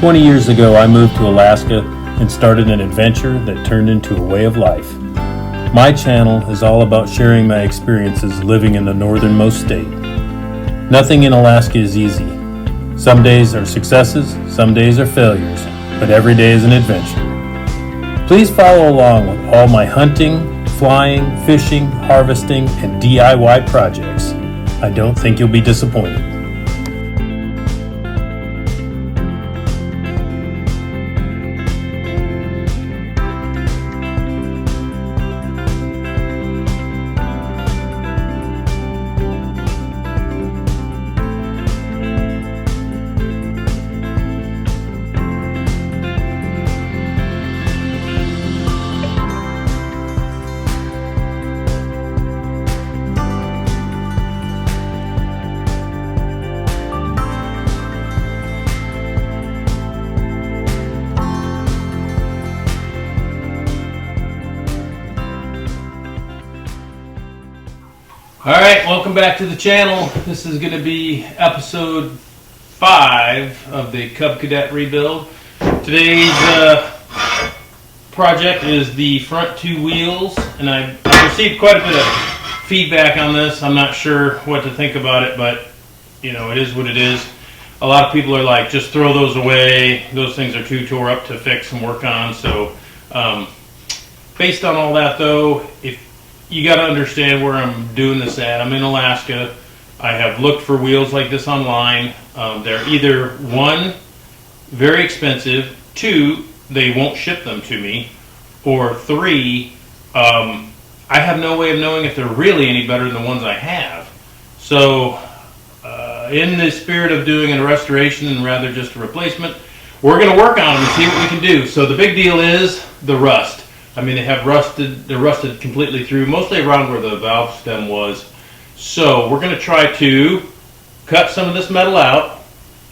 20 years ago, I moved to Alaska and started an adventure that turned into a way of life. My channel is all about sharing my experiences living in the northernmost state. Nothing in Alaska is easy. Some days are successes, some days are failures, but every day is an adventure. Please follow along with all my hunting, flying, fishing, harvesting, and DIY projects. I don't think you'll be disappointed. Alright, welcome back to the channel. This is going to be episode 5 of the Cub Cadet rebuild. Today's project is the front two wheels, and I've received quite a bit of feedback on this. I'm not sure what to think about it, but you know, it is what it is. A lot of people are like, just throw those away. Those things are too tore up to fix and work on. So based on all that though, you got to understand where I'm doing this at. I'm in Alaska. I have looked for wheels like this online. They're either 1, very expensive, 2, they won't ship them to me, or 3, I have no way of knowing if they're really any better than the ones I have. So in the spirit of doing a restoration and rather just a replacement, we're going to work on them and see what we can do. So the big deal is the rust. I mean, they're rusted completely through, mostly around where the valve stem was. So we're going to try to cut some of this metal out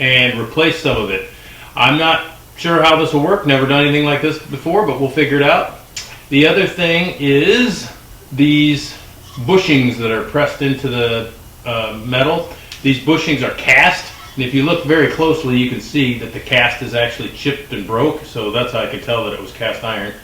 and replace some of it. I'm not sure how this will work, never done anything like this before, but we'll figure it out. The other thing is these bushings that are pressed into the metal. These bushings are cast, and if you look very closely, you can see that the cast is actually chipped and broke, so that's how I can tell that it was cast iron.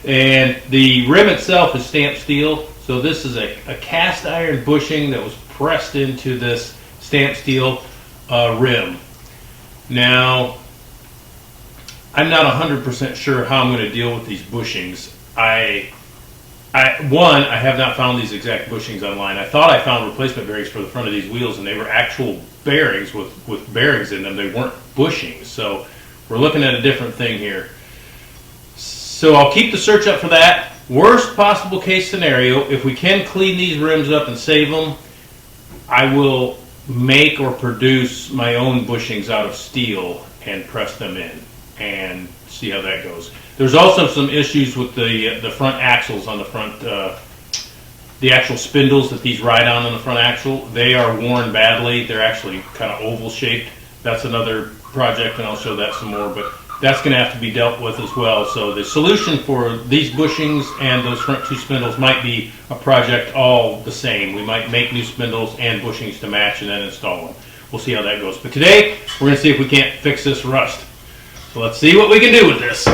And the rim itself is stamped steel, so this is a cast iron bushing that was pressed into this stamped steel rim. Now, I'm not 100% sure how I'm going to deal with these bushings. I have not found these exact bushings online. I thought I found replacement bearings for the front of these wheels, and they were actual bearings with bearings in them. They weren't bushings, so we're looking at a different thing here. So I'll keep the search up for that. Worst possible case scenario, if we can clean these rims up and save them, I will make or produce my own bushings out of steel and press them in and see how that goes. There's also some issues with the front axles on the front, the actual spindles that these ride on the front axle. They are worn badly. They're actually kind of oval shaped. That's another project, and I'll show that some more, but that's going to have to be dealt with as well. So the solution for these bushings and those front two spindles might be a project all the same. We might make new spindles and bushings to match and then install them. We'll see how that goes. But today, we're going to see if we can't fix this rust. So let's see what we can do with this.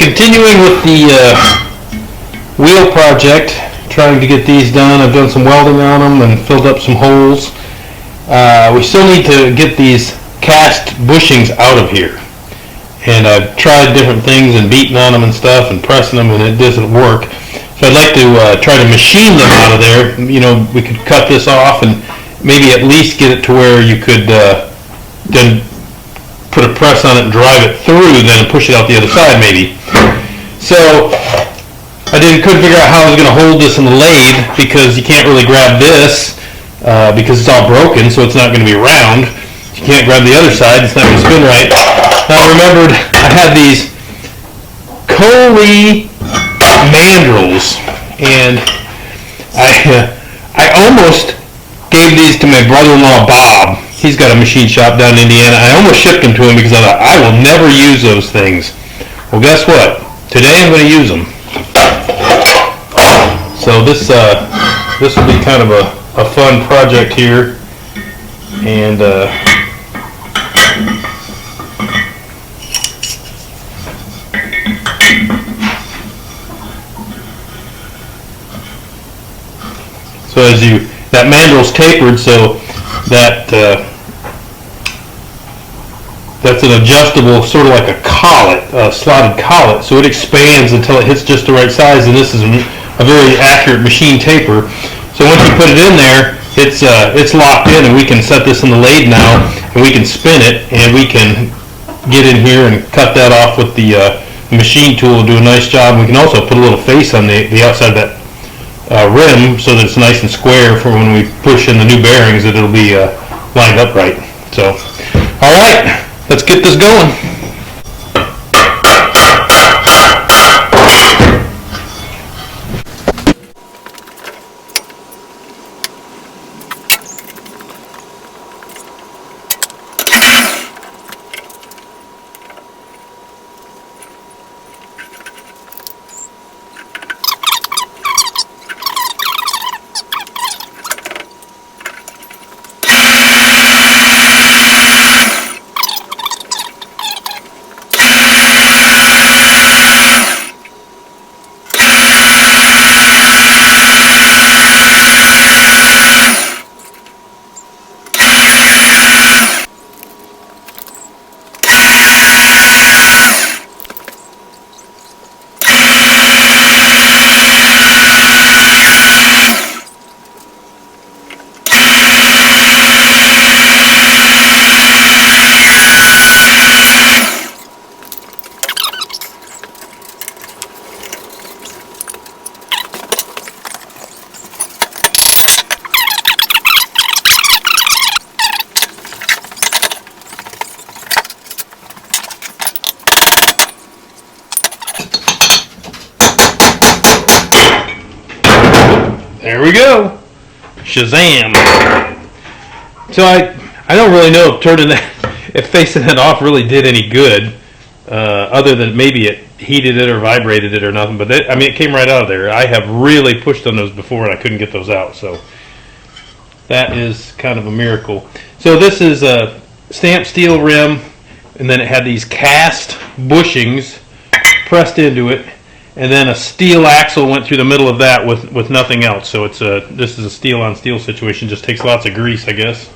continuing with the wheel project, trying to get these done. I've done some welding on them and filled up some holes. We still need to get these cast bushings out of here. And I've tried different things and beaten on them and stuff and pressing them, and it doesn't work. So I'd like to try to machine them out of there. You know, we could cut this off and maybe at least get it to where you could then put a press on it and drive it through, then push it out the other side maybe. So I couldn't figure out how I was going to hold this in the lathe, because you can't really grab this because it's all broken, so it's not going to be round. You can't grab the other side, it's not going to spin right. Now I remembered I had these Coley mandrels, and I almost gave these to my brother-in-law Bob. He's got a machine shop down in Indiana. I almost shipped them to him because I thought, I will never use those things. Well, guess what? Today I'm going to use them. So this will be kind of a fun project here, and so that mandrel's tapered, so that's an adjustable, sort of like a collet, a slotted collet, so it expands until it hits just the right size, and this is a very accurate machine taper. So once you put it in there, it's locked in, and we can set this in the lathe now, and we can spin it, and we can get in here and cut that off with the machine tool and do a nice job. We can also put a little face on the outside of that rim, so that it's nice and square for when we push in the new bearings, that it'll be lined up right. So, all right, let's get this going. There we go. Shazam. So I don't really know if turning that, if facing that off really did any good, other than maybe it heated it or vibrated it or nothing. But I mean, it came right out of there. I have really pushed on those before and I couldn't get those out. So that is kind of a miracle. So this is a stamped steel rim, and then it had these cast bushings pressed into it. And then a steel axle went through the middle of that with nothing else. So this is a steel on steel situation. Just takes lots of grease, I guess.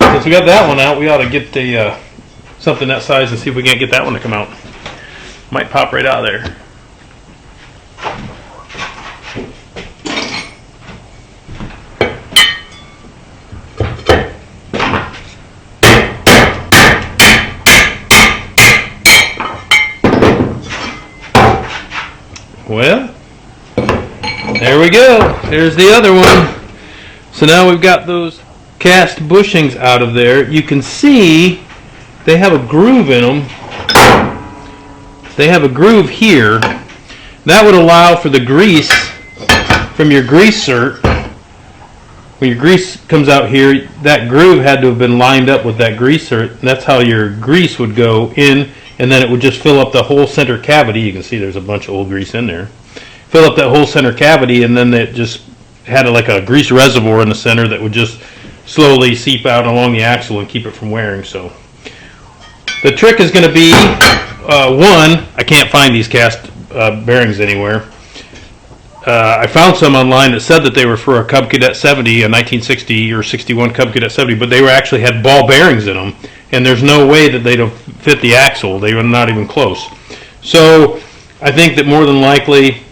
Since we got that one out, we ought to get something that size and see if we can't get that one to come out. Might pop right out of there. Well, there we go. There's the other one. So now we've got those cast bushings out of there. You can see they have a groove in them. They have a groove here. That would allow for the grease from your grease cert. When your grease comes out here, that groove had to have been lined up with that grease cert. That's how your grease would go in, and then it would just fill up the whole center cavity. You can see there's a bunch of old grease in there. Fill up that whole center cavity, and then it just had like a grease reservoir in the center that would just slowly seep out along the axle and keep it from wearing. So the trick is going to be one, I can't find these cast bearings anywhere. I found some online that said that they were for a Cub Cadet 70, a 1960 or 61 Cub Cadet 70, but they were actually had ball bearings in them, and there's no way that they'd have fit the axle. They were not even close. So I think that more than likely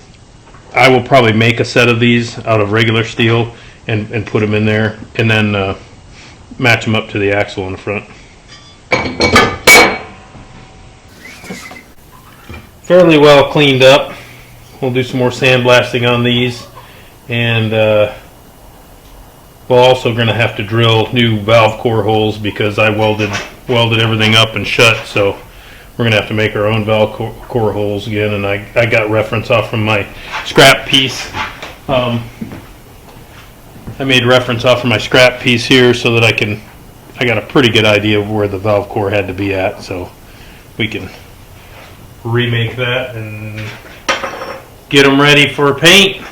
I will probably make a set of these out of regular steel and put them in there, and then match them up to the axle in the front. Fairly well cleaned up. We'll do some more sandblasting on these, and we're also going to have to drill new valve core holes because I welded everything up and shut, so we're going to have to make our own valve core holes again. And I got reference off from my scrap piece. I made reference off from my scrap piece here so that I got a pretty good idea of where the valve core had to be at, so we can remake that and get them ready for paint.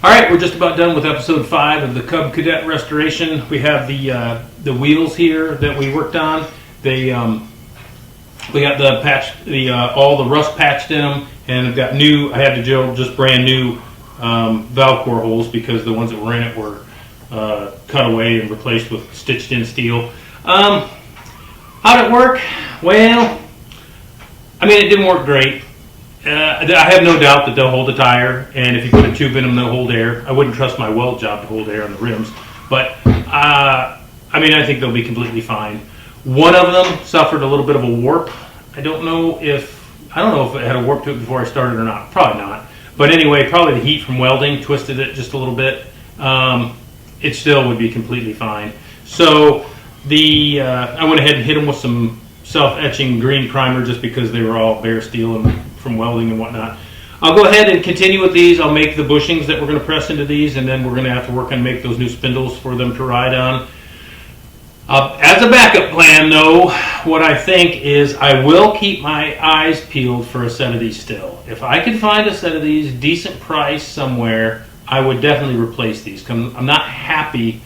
Alright, we're just about done with episode 5 of the Cub Cadet restoration. We have the wheels here that we worked on. We got the patch, all the rust patched in them, and I've got new. I had to drill just brand new valve core holes because the ones that were in it were cut away and replaced with stitched in steel. How'd it work? Well, I mean, it didn't work great. I have no doubt that they'll hold a tire, and if you put a tube in them, they'll hold air. I wouldn't trust my weld job to hold air on the rims, but I mean, I think they'll be completely fine. One of them suffered a little bit of a warp. I don't know if it had a warp to it before I started or not. Probably not. But anyway, probably the heat from welding twisted it just a little bit. It still would be completely fine. So I went ahead and hit them with some self-etching green primer just because they were all bare steel and from welding and whatnot. I'll go ahead and continue with these. I'll make the bushings that we're going to press into these, and then we're going to have to work on make those new spindles for them to ride on. As a backup plan, though, what I think is I will keep my eyes peeled for a set of these still. If I can find a set of these, decent price somewhere, I would definitely replace these. I'm not happy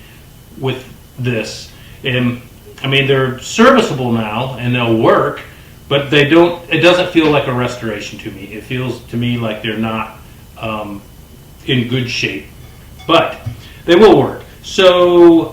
with this. I mean, they're serviceable now, and they'll work, but it doesn't feel like a restoration to me. It feels to me like they're not in good shape, but they will work. So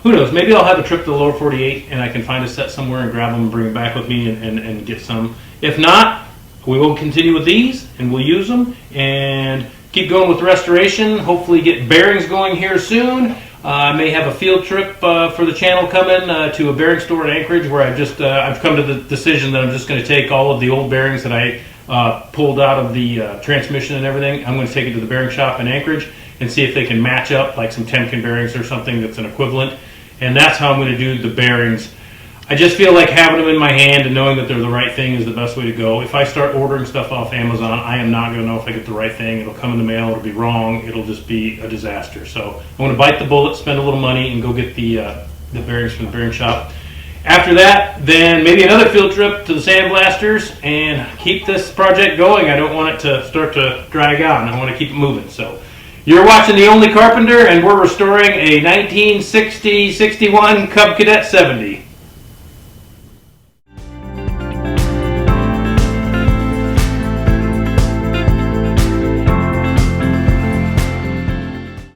who knows, maybe I'll have a trip to the lower 48 and I can find a set somewhere and grab them and bring them back with me and get some. If not, we will continue with these and we'll use them and keep going with the restoration. Hopefully get bearings going here soon. I may have a field trip for the channel coming to a bearing store in Anchorage where I've come to the decision that I'm just going to take all of the old bearings that I pulled out of the transmission and everything. I'm going to take it to the bearing shop in Anchorage and see if they can match up like some Temkin bearings or something that's an equivalent. And that's how I'm going to do the bearings. I just feel like having them in my hand and knowing that they're the right thing is the best way to go. If I start ordering stuff off Amazon, I am not going to know if I get the right thing. It'll come in the mail, it'll be wrong, it'll just be a disaster. So I'm going to bite the bullet, spend a little money, and go get the bearings from the bearing shop. After that, then maybe another field trip to the sandblasters and keep this project going. I don't want it to start to drag on. I want to keep it moving. So you're watching The Only Carpenter, and we're restoring a 1960-61 Cub Cadet 70.